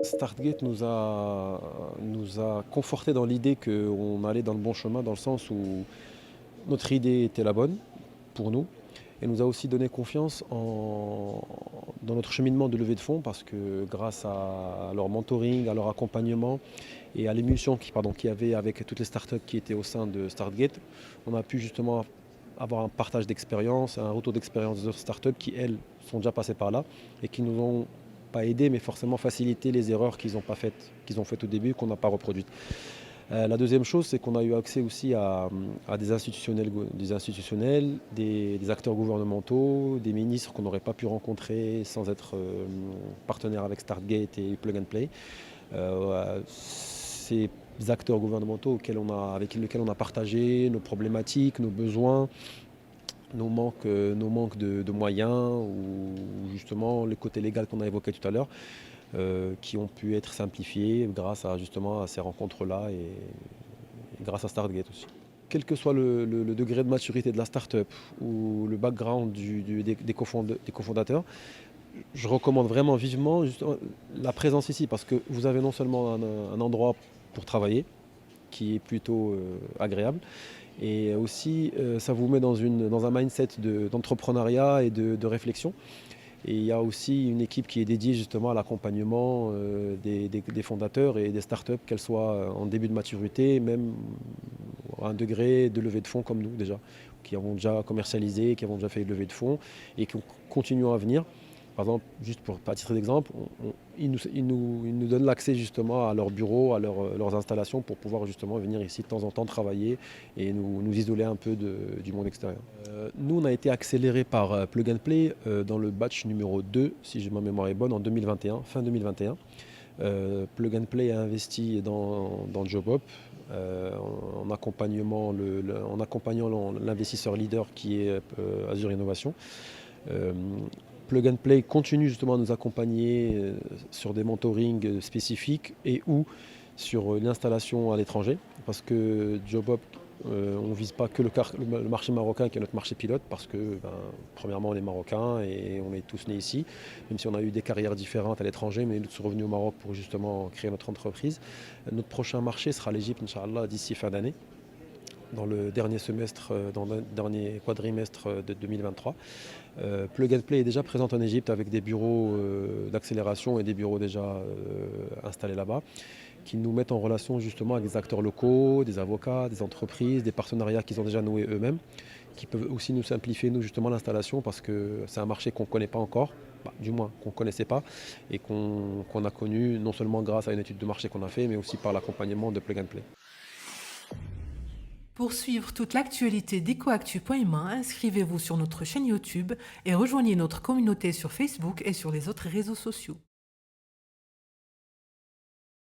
Startgate nous a conforté dans l'idée qu'on allait dans le bon chemin, dans le sens où notre idée était la bonne pour nous, et nous a aussi donné confiance dans notre cheminement de levée de fonds, parce que grâce à leur mentoring, à leur accompagnement et à l'émulsion qu'il y avait avec toutes les startups qui étaient au sein de Startgate, on a pu justement avoir un partage d'expérience, un retour d'expérience d'autres startups qui, elles, sont déjà passées par là et qui nous ont pas aidé, mais forcément facilité les erreurs qu'ils ont faites au début, qu'on n'a pas reproduites. La deuxième chose, c'est qu'on a eu accès aussi à des acteurs gouvernementaux, des ministres qu'on n'aurait pas pu rencontrer sans être partenaire avec Startgate et Plug and Play. Ces acteurs gouvernementaux avec lesquels on a partagé nos problématiques, nos besoins, nos manques de moyens, ou justement le côté légal qu'on a évoqué tout à l'heure, qui ont pu être simplifiés grâce à justement à ces rencontres-là, et grâce à Startgate aussi. Quel que soit le degré de maturité de la startup ou le background des cofondateurs, je recommande vraiment vivement justement la présence ici, parce que vous avez non seulement un endroit pour travailler qui est plutôt agréable, et aussi ça vous met dans un mindset d'entrepreneuriat et de réflexion. Et il y a aussi une équipe qui est dédiée justement à l'accompagnement des fondateurs et des startups, qu'elles soient en début de maturité, même à un degré de levée de fonds comme nous déjà, qui avons déjà commercialisé, qui avons déjà fait une levée de fonds et qui continuent à venir. Par exemple, juste à titre d'exemple, ils nous donnent l'accès justement à leurs bureaux, à leurs installations, pour pouvoir justement venir ici de temps en temps travailler et nous isoler un peu du monde extérieur. Nous, on a été accéléré par Plug and Play dans le batch numéro 2, si ma mémoire est bonne, en 2021, fin 2021. Plug and Play a investi dans JobUp en accompagnant l'investisseur leader qui est Azure Innovation. Euh, Plug and Play continue justement à nous accompagner sur des mentorings spécifiques et ou sur l'installation à l'étranger, parce que JobUp, on ne vise pas que le marché marocain qui est notre marché pilote, parce que premièrement on est marocain et on est tous nés ici, même si on a eu des carrières différentes à l'étranger, mais nous sommes revenus au Maroc pour justement créer notre entreprise. Notre prochain marché sera l'Égypte, Inch'Allah, d'ici fin d'année, dans le dernier quadrimestre de 2023. Plug and Play est déjà présente en Égypte avec des bureaux d'accélération et des bureaux déjà installés là-bas, qui nous mettent en relation justement avec des acteurs locaux, des avocats, des entreprises, des partenariats qu'ils ont déjà noués eux-mêmes, qui peuvent aussi nous simplifier, nous, justement, l'installation, parce que c'est un marché qu'on ne connaît pas encore, du moins qu'on ne connaissait pas, et qu'on a connu non seulement grâce à une étude de marché qu'on a fait, mais aussi par l'accompagnement de Plug and Play. Pour suivre toute l'actualité d'EcoActu.ma, inscrivez-vous sur notre chaîne YouTube et rejoignez notre communauté sur Facebook et sur les autres réseaux sociaux.